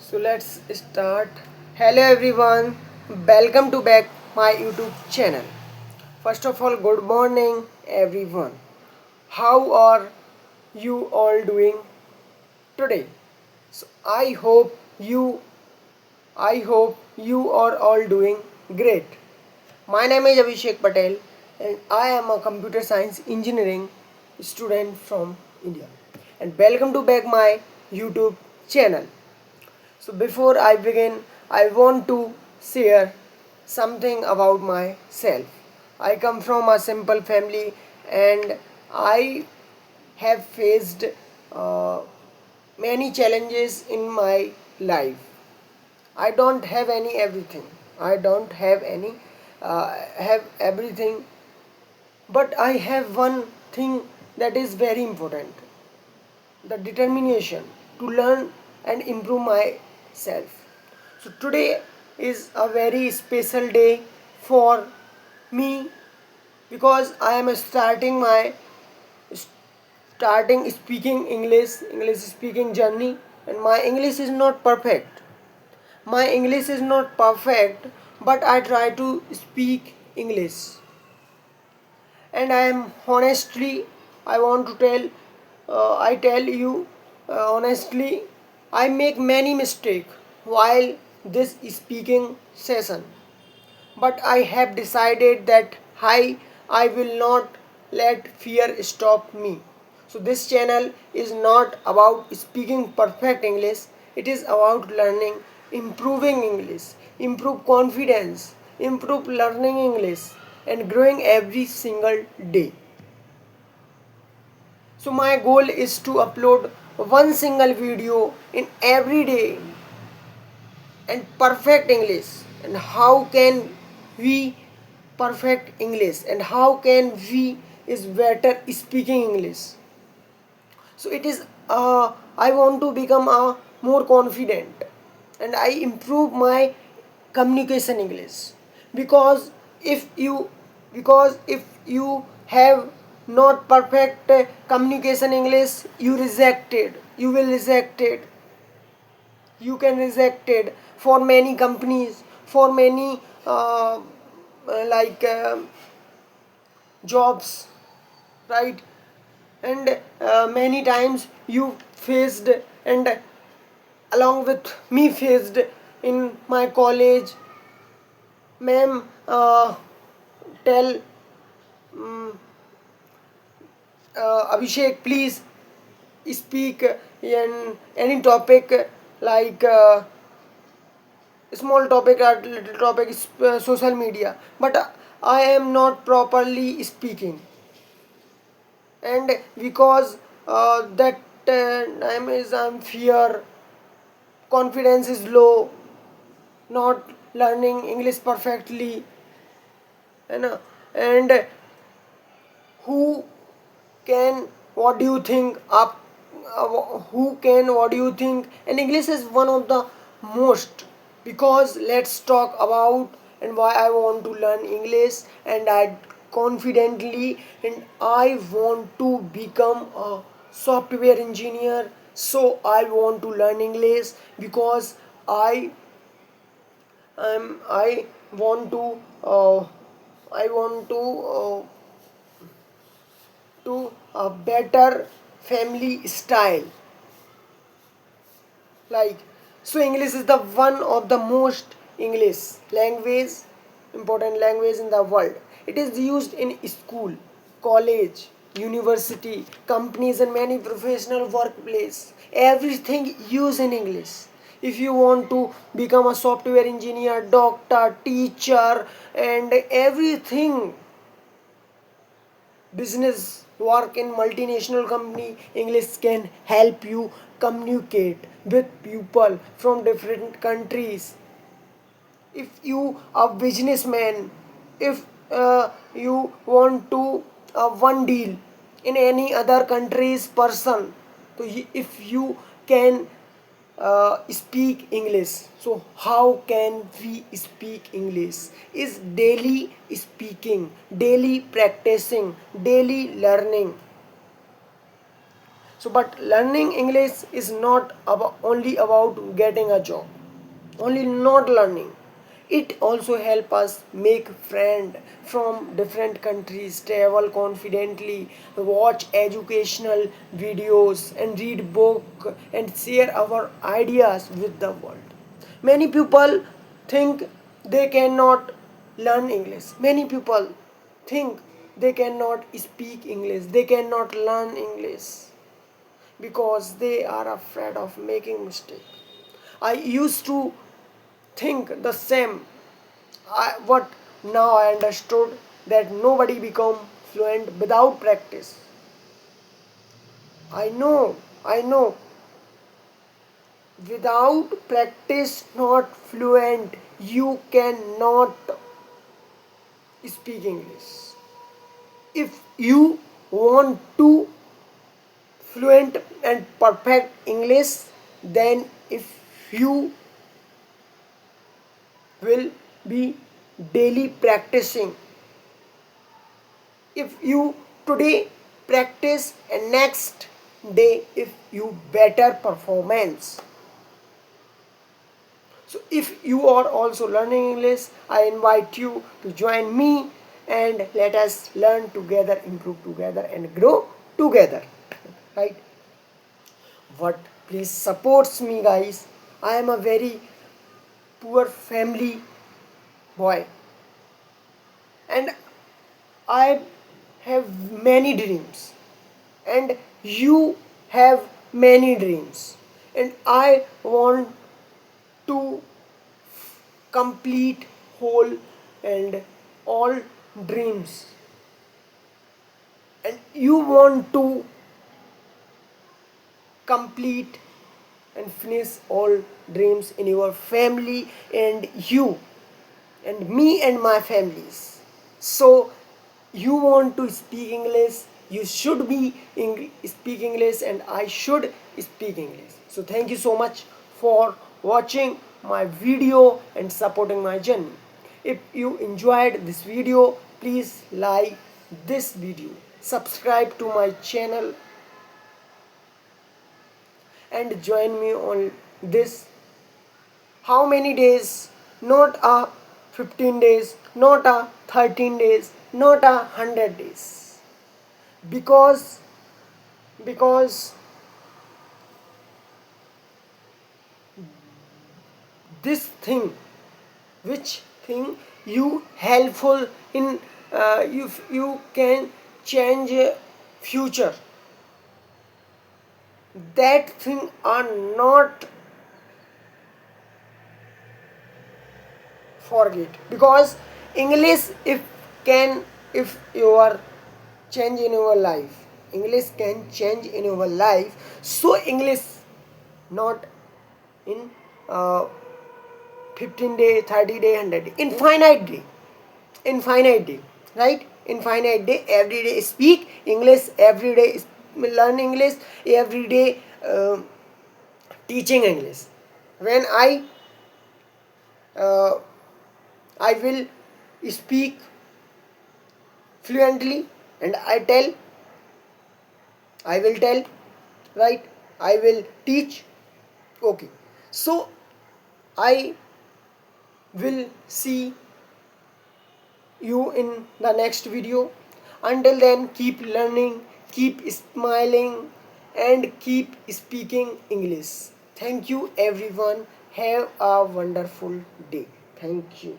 So let's start. Hello everyone, welcome to back my YouTube channel. First of all, good morning everyone. How are you all doing today? So I hope you are all doing great. My name is Abhishek Patel and I am a computer science engineering student from India. And welcome to back my YouTube channel. So before I begin, I want to share something about myself. I come from a simple family and I have faced uh, many challenges in my life. I don't have any everything. I don't have everything, but I have one thing that is very important: the determination to learn and improve myself. So today is a very special day for me because I am starting speaking English speaking journey, and my English is not perfect. My English is not perfect, but I try to speak English, and I am honestly I want to I tell you honestly, I make many mistakes while this speaking session, but I have decided that I will not let fear stop me. So this channel is not about speaking perfect English, it is about learning, improving English, improve confidence, improve learning English, and growing every single day. So my goal is to upload one single video in every day and perfect English. And how can we perfect English, and how can we is better speaking English? So it is I want to become a more confident, and I improve my communication English. because if you because if you have not perfect communication English, you will rejected, you can rejected for many companies, for many like jobs, right? And many times you faced, and along with me faced in my college, ma'am tell Abhishek, please speak in any topic, like small topic or little topic is social media, but I am not properly speaking, and because that time is I'm fear, confidence is low, not learning English perfectly, you know. And who can what do you think up who can what do you think, and English is one of the most, because let's talk about and why I want to learn English, and I confidently, and I want to become a software engineer. So I want to learn English because I want to I want to a better family style, like. So English is the one of the most English language important language in the world. It is used in school, college, university, companies, and many professional workplace. Everything used in English. If you want to become a software engineer, doctor, teacher, and everything, business work in multinational company, English can help you communicate with people from different countries. If you are businessman, if you want to one deal in any other country's person, so if you can speak English. So how can we speak English? Is daily speaking, daily practicing, daily learning. So but learning English is not only about getting a job, only not learning. It also help us make friend from different countries, travel confidently, watch educational videos and read book and share our ideas with the world. Many people think they cannot learn English. Many people think they cannot speak English, they cannot learn English because they are afraid of making mistake. I used to think the same. What now I understood that nobody become fluent without practice. I know, without practice not fluent, you cannot speak English. If you want to fluent and perfect English, then if you will be daily practicing, if you today practice and next day if you better performance. So if you are also learning English, I invite you to join me and let us learn together, improve together and grow together, right? What please supports me, guys. I am a very poor family boy and I have many dreams and you have many dreams, and I want to complete whole and all dreams, and you want to complete and finish all dreams in your family and you and me and my families. So you want to speak English, you should be speak English and I should speak English. So thank you so much for watching my video and supporting my journey. If you enjoyed this video, please like this video, subscribe to my channel and join me on this. How many days? Not a 15 days, not a 13 days, not a 100 days. Because this thing, which thing you helpful in, you can change future, that thing are not forget. Because English if you are change in your life, English can change in your life. So English not in uh, 15 day, 30 day, 100 day, infinite day, infinite day, right? Infinite day, every day speak English, every day learn English, every day teaching English. When uh, I will speak fluently and I will tell, right? I will teach. Okay. So I will see you in the next video. Until then, keep learning, keep smiling, and keep speaking English. Thank you, everyone. Have a wonderful day. Thank you.